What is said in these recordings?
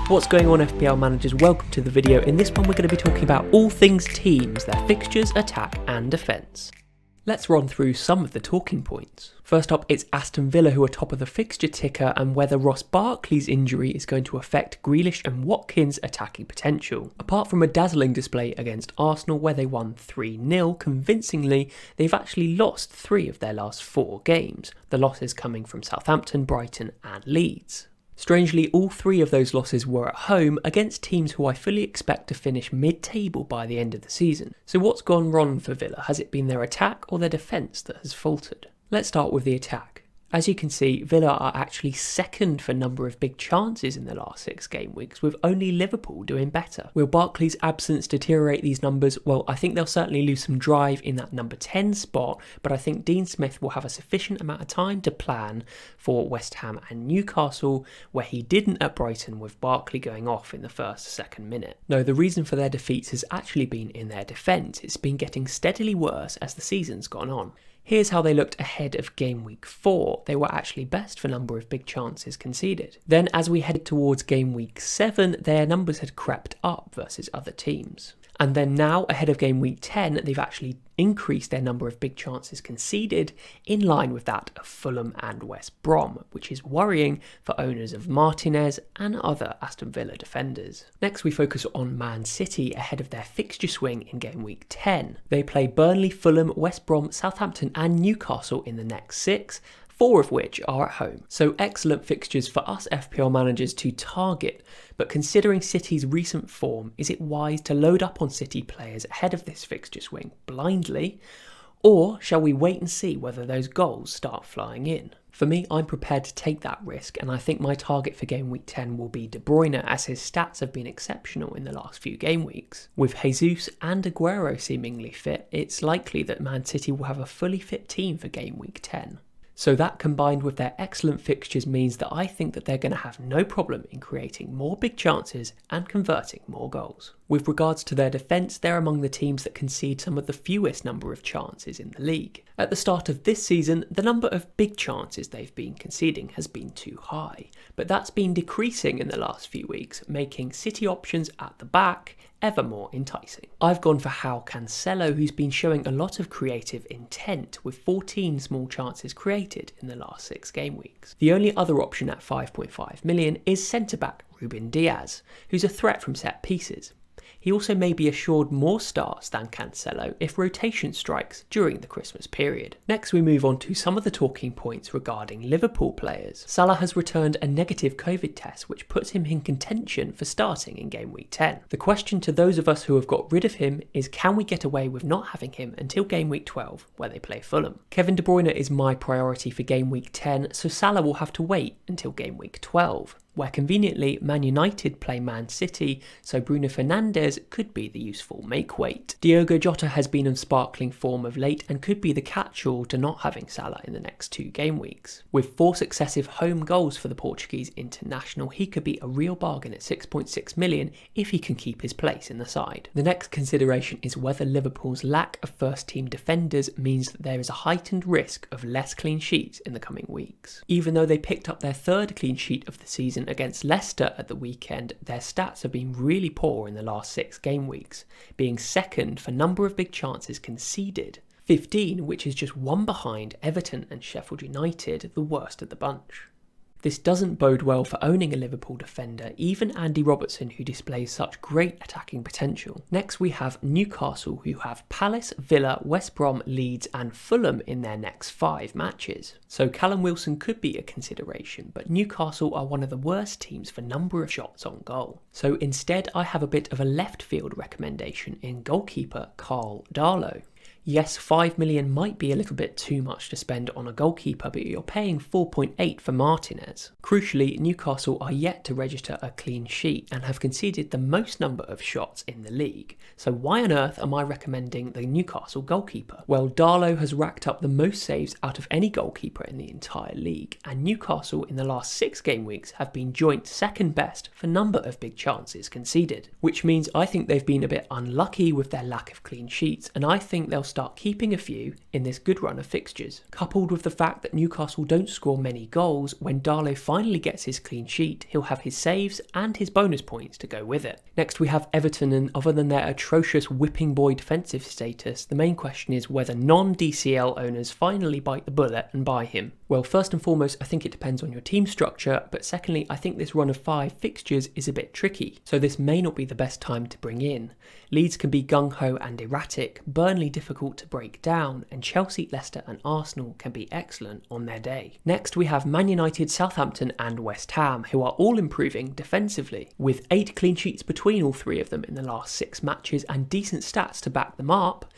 What's going on, FPL managers? Welcome to the video. In this one we're going to be talking about all things teams, their fixtures, attack and defence. Let's run through some of the talking points. First up, it's Aston Villa who are top of the fixture ticker and whether Ross Barkley's injury is going to affect Grealish and Watkins' attacking potential. Apart from a dazzling display against Arsenal where they won 3-0 convincingly, they've actually lost 3 of their last 4 games, the losses coming from Southampton, Brighton and Leeds. Strangely, all 3 of those losses were at home against teams who I fully expect to finish mid-table by the end of the season. So what's gone wrong for Villa? Has it been their attack or their defence that has faltered? Let's start with the attack. As you can see, Villa are actually second for number of big chances in the last 6 game weeks, with only Liverpool doing better. Will Barkley's absence deteriorate these numbers? Well, I think they'll certainly lose some drive in that number 10 spot, but I think Dean Smith will have a sufficient amount of time to plan for West Ham and Newcastle, where he didn't at Brighton with Barkley going off in the first or second minute. No, the reason for their defeats has actually been in their defence. It's been getting steadily worse as the season's gone on. Here's how they looked ahead of game week 4. They were actually best for number of big chances conceded. Then as we headed towards game week 7, their numbers had crept up versus other teams. And then now, ahead of game week 10, they've actually increased their number of big chances conceded in line with that of Fulham and West Brom, which is worrying for owners of Martinez and other Aston Villa defenders. Next, we focus on Man City ahead of their fixture swing in game week 10. They play Burnley, Fulham, West Brom, Southampton and Newcastle in the next 6, 4 of which are at home. So excellent fixtures for us FPL managers to target, but considering City's recent form, is it wise to load up on City players ahead of this fixture swing blindly? Or shall we wait and see whether those goals start flying in? For me, I'm prepared to take that risk, and I think my target for game week 10 will be De Bruyne, as his stats have been exceptional in the last few game weeks. With Jesus and Aguero seemingly fit, it's likely that Man City will have a fully fit team for game week 10. So that combined with their excellent fixtures means that I think that they're going to have no problem in creating more big chances and converting more goals. With regards to their defence, they're among the teams that concede some of the fewest number of chances in the league. At the start of this season, the number of big chances they've been conceding has been too high, but that's been decreasing in the last few weeks, making City options at the back ever more enticing. I've gone for João Cancelo, who's been showing a lot of creative intent with 14 small chances created in the last 6 game weeks. The only other option at 5.5 million is centre-back Ruben Diaz, who's a threat from set pieces. He also may be assured more starts than Cancelo if rotation strikes during the Christmas period. Next we move on to some of the talking points regarding Liverpool players. Salah has returned a negative COVID test which puts him in contention for starting in game week 10. The question to those of us who have got rid of him is, can we get away with not having him until game week 12 where they play Fulham? Kevin De Bruyne is my priority for game week 10, so Salah will have to wait until game week 12. Where conveniently Man United play Man City, so Bruno Fernandes could be the useful make-weight. Diogo Jota has been in sparkling form of late and could be the catch-all to not having Salah in the next 2 game weeks. With 4 successive home goals for the Portuguese international, he could be a real bargain at 6.6 million if he can keep his place in the side. The next consideration is whether Liverpool's lack of first-team defenders means that there is a heightened risk of less clean sheets in the coming weeks. Even though they picked up their 3rd clean sheet of the season against Leicester at the weekend, their stats have been really poor in the last 6 game weeks, being second for number of big chances conceded, 15, which is just 1 behind Everton and Sheffield United, the worst of the bunch. This doesn't bode well for owning a Liverpool defender, even Andy Robertson, who displays such great attacking potential. Next we have Newcastle, who have Palace, Villa, West Brom, Leeds and Fulham in their next 5 matches. So Callum Wilson could be a consideration, but Newcastle are one of the worst teams for number of shots on goal. So instead I have a bit of a left field recommendation in goalkeeper Karl Darlow. Yes, 5 million might be a little bit too much to spend on a goalkeeper, but you're paying 4.8 for Martinez. Crucially, Newcastle are yet to register a clean sheet and have conceded the most number of shots in the league. So why on earth am I recommending the Newcastle goalkeeper? Well, Darlow has racked up the most saves out of any goalkeeper in the entire league, and Newcastle in the last 6 game weeks have been joint second best for number of big chances conceded, which means I think they've been a bit unlucky with their lack of clean sheets, and I think they'll start keeping a few in this good run of fixtures. Coupled with the fact that Newcastle don't score many goals, when Darlow finally gets his clean sheet, he'll have his saves and his bonus points to go with it. Next we have Everton, and other than their atrocious whipping boy defensive status, the main question is whether non-DCL owners finally bite the bullet and buy him. Well, first and foremost, I think it depends on your team structure, but secondly, I think this run of 5 fixtures is a bit tricky, so this may not be the best time to bring in. Leeds can be gung-ho and erratic, Burnley difficult to break down, and Chelsea, Leicester and Arsenal can be excellent on their day. Next we have Man United, Southampton and West Ham, who are all improving defensively, with 8 clean sheets between all 3 of them in the last 6 matches and decent stats to back them up.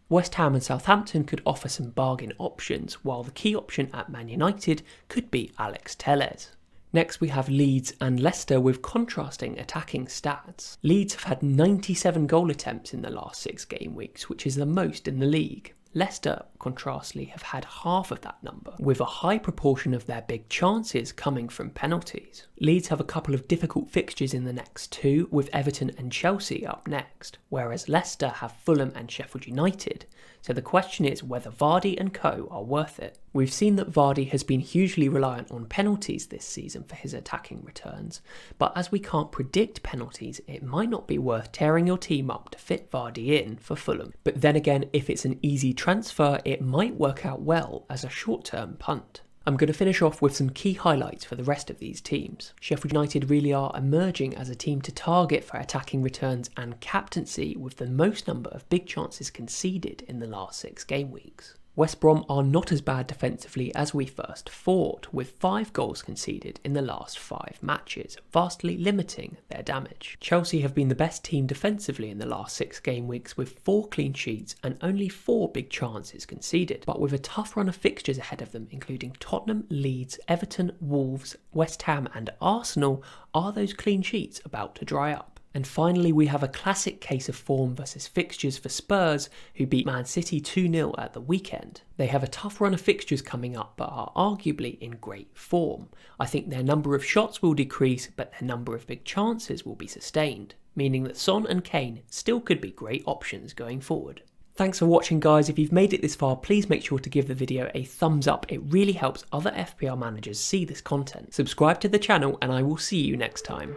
West Ham and Southampton could offer some bargain options, while the key option at Man United could be Alex Telles. Next we have Leeds and Leicester with contrasting attacking stats. Leeds have had 97 goal attempts in the last 6 game weeks, which is the most in the league. Leicester, contrastly, have had half of that number, with a high proportion of their big chances coming from penalties. Leeds have a couple of difficult fixtures in the next 2, with Everton and Chelsea up next, whereas Leicester have Fulham and Sheffield United, so the question is whether Vardy and co are worth it. We've seen that Vardy has been hugely reliant on penalties this season for his attacking returns, but as we can't predict penalties, it might not be worth tearing your team up to fit Vardy in for Fulham. But then again, if it's an easy transfer, it might work out well as a short-term punt. I'm going to finish off with some key highlights for the rest of these teams. Sheffield United really are emerging as a team to target for attacking returns and captaincy, with the most number of big chances conceded in the last 6 game weeks. West Brom are not as bad defensively as we first thought, with 5 goals conceded in the last 5 matches, vastly limiting their damage. Chelsea have been the best team defensively in the last 6 game weeks, with 4 clean sheets and only 4 big chances conceded, but with a tough run of fixtures ahead of them, including Tottenham, Leeds, Everton, Wolves, West Ham and Arsenal, are those clean sheets about to dry up? And finally, we have a classic case of form versus fixtures for Spurs, who beat Man City 2-0 at the weekend. They have a tough run of fixtures coming up, but are arguably in great form. I think their number of shots will decrease, but their number of big chances will be sustained, meaning that Son and Kane still could be great options going forward. Thanks for watching, guys. If you've made it this far, please make sure to give the video a thumbs up. It really helps other FPL managers see this content. Subscribe to the channel and I will see you next time.